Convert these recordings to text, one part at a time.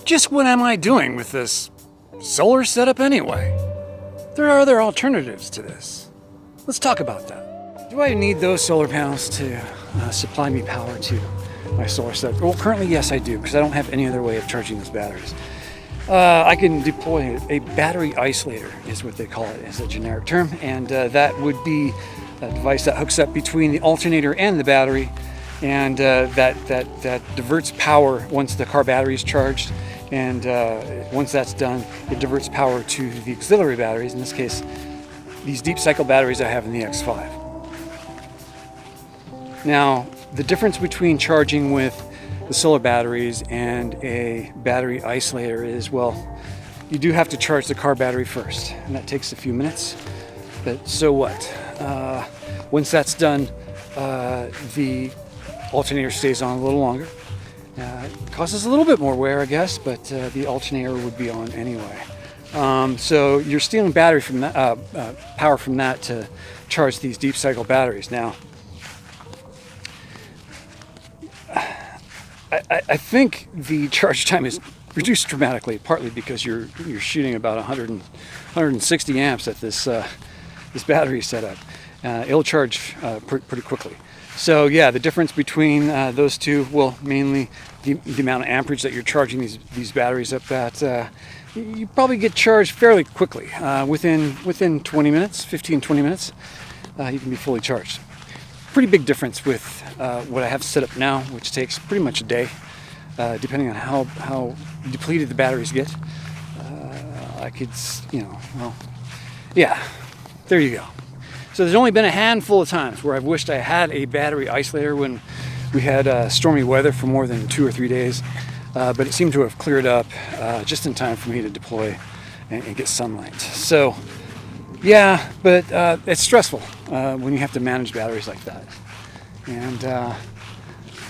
just what am I doing with this solar setup anyway? There are other alternatives to this. Let's talk about that. Do I need those solar panels to supply me power to my solar setup? Well, currently, yes, I do, because I don't have any other way of charging those batteries. I can deploy a battery isolator, is what they call it, as a generic term, and that would be a device that hooks up between the alternator and the battery, and that diverts power once the car battery is charged, and once that's done, it diverts power to the auxiliary batteries, in this case, these deep cycle batteries I have in the X5. Now, the difference between charging with the solar batteries and a battery isolator is, well, you do have to charge the car battery first, and that takes a few minutes, but so what? Once that's done, the alternator stays on a little longer. It causes a little bit more wear, I guess, but the alternator would be on anyway. So you're stealing battery from that, power from that to charge these deep cycle batteries. Now, I think the charge time is reduced dramatically, partly because you're shooting about 160 amps at this battery setup. It'll charge pretty quickly. So yeah, the difference between those two, well, mainly the amount of amperage that you're charging these batteries up at. You probably get charged fairly quickly. Within 20 minutes, 15-20 minutes, you can be fully charged. Pretty big difference with what I have set up now, which takes pretty much a day, depending on how depleted the batteries get. I could, well, yeah, there you go. So there's only been a handful of times where I've wished I had a battery isolator when we had stormy weather for more than 2 or 3 days, but it seemed to have cleared up just in time for me to deploy and get sunlight. So yeah, but it's stressful when you have to manage batteries like that. And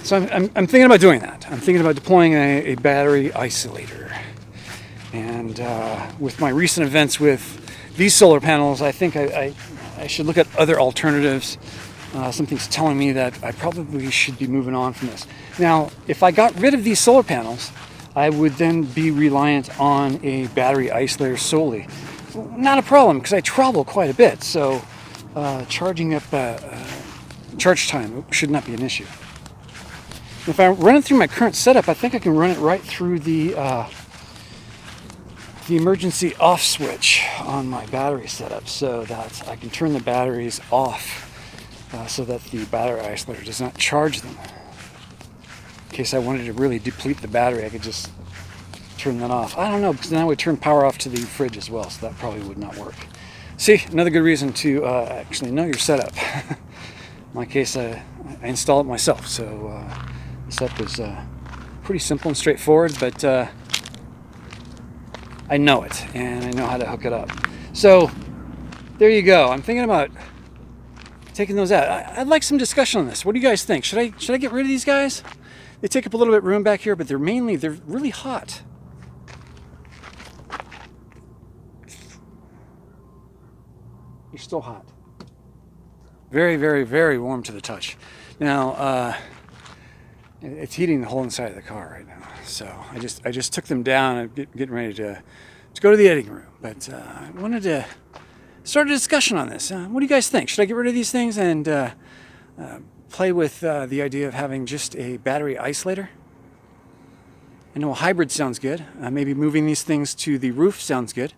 so I'm thinking about doing that. I'm thinking about deploying a battery isolator. And with my recent events with these solar panels, I think I should look at other alternatives. Something's telling me that I probably should be moving on from this. Now, if I got rid of these solar panels, I would then be reliant on a battery isolator solely. Not a problem, because I travel quite a bit, so charging up charge time should not be an issue. If I run it through my current setup, I think I can run it right through the emergency off switch on my battery setup, so that I can turn the batteries off so that the battery isolator does not charge them. In case I wanted to really deplete the battery, I could just turn that off. I don't know, because then I would turn power off to the fridge as well, so that probably would not work. See, another good reason to actually know your setup. In my case, I install it myself, so the setup is pretty simple and straightforward, but I know it, and I know how to hook it up. So there you go. I'm thinking about taking those out. I'd like some discussion on this. What do you guys think? Should I get rid of these guys? They take up a little bit of room back here, but they're really hot. You're still hot. Very, very, very warm to the touch. Now, it's heating the whole inside of the car right now. So I just took them down. I'm getting ready to go to the editing room. But I wanted to start a discussion on this. What do you guys think? Should I get rid of these things and play with the idea of having just a battery isolator? I know a hybrid sounds good. Maybe moving these things to the roof sounds good.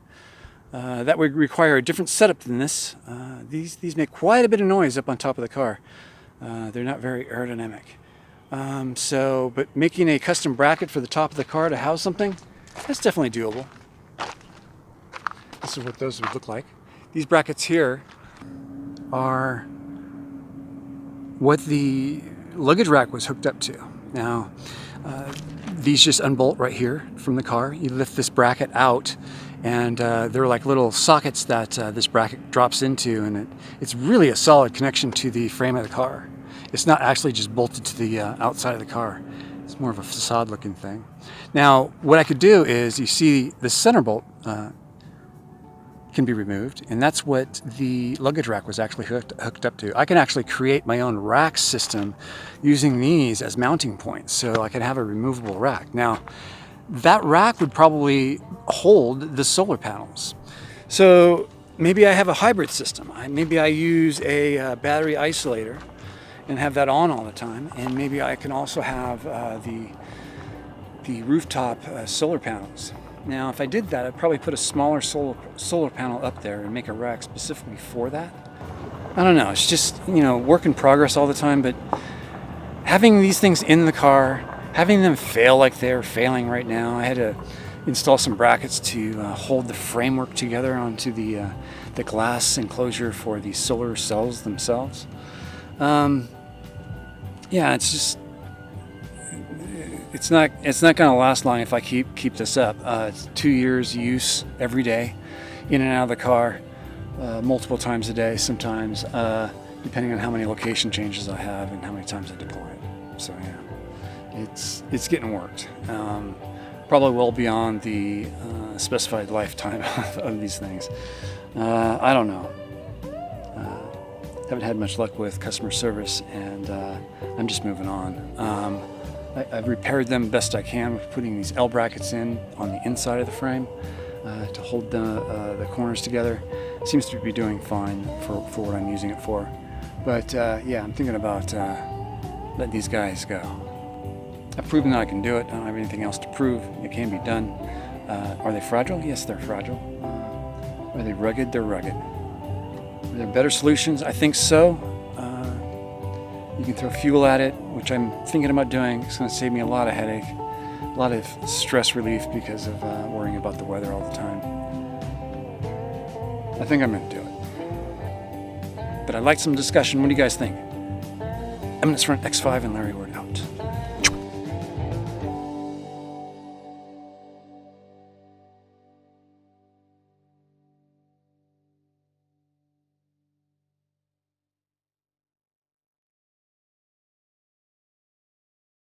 That would require a different setup than this. These make quite a bit of noise up on top of the car. They're not very aerodynamic. But making a custom bracket for the top of the car to house something, that's definitely doable. This is what those would look like. These brackets here are what the luggage rack was hooked up to. Now, these just unbolt right here from the car. You lift this bracket out, and they're like little sockets that this bracket drops into, and it's really a solid connection to the frame of the car. It's not actually just bolted to the outside of the car. It's more of a facade looking thing. Now, what I could do is, you see the center bolt can be removed, and that's what the luggage rack was actually hooked up to. I can actually create my own rack system using these as mounting points, so I can have a removable rack. Now, that rack would probably hold the solar panels. So maybe I have a hybrid system. Maybe I use a battery isolator and have that on all the time, and maybe I can also have the rooftop solar panels. Now, if I did that, I'd probably put a smaller solar panel up there and make a rack specifically for that. I don't know. It's just, work in progress all the time, but having these things in the car, having them fail like they're failing right now. I had to install some brackets to hold the framework together onto the glass enclosure for the solar cells themselves. Yeah, it's just, it's not going to last long if I keep this up. It's 2 years use every day, in and out of the car, multiple times a day sometimes, depending on how many location changes I have and how many times I deploy it. So yeah, it's getting worked. Probably well beyond the specified lifetime of these things. I don't know. Haven't had much luck with customer service, and I'm just moving on. I've repaired them best I can with putting these L brackets in on the inside of the frame to hold the corners together. Seems to be doing fine for what I'm using it for. But yeah, I'm thinking about letting these guys go. I've proven that I can do it. I don't have anything else to prove. It can be done. Are they fragile? Yes, they're fragile. Are they rugged? They're rugged. Are there better solutions? I think so. You can throw fuel at it, which I'm thinking about doing. It's going to save me a lot of headache, a lot of stress relief because of worrying about the weather all the time. I think I'm going to do it. But I'd like some discussion. What do you guys think? Eminence Front X5 and Larry Ward out.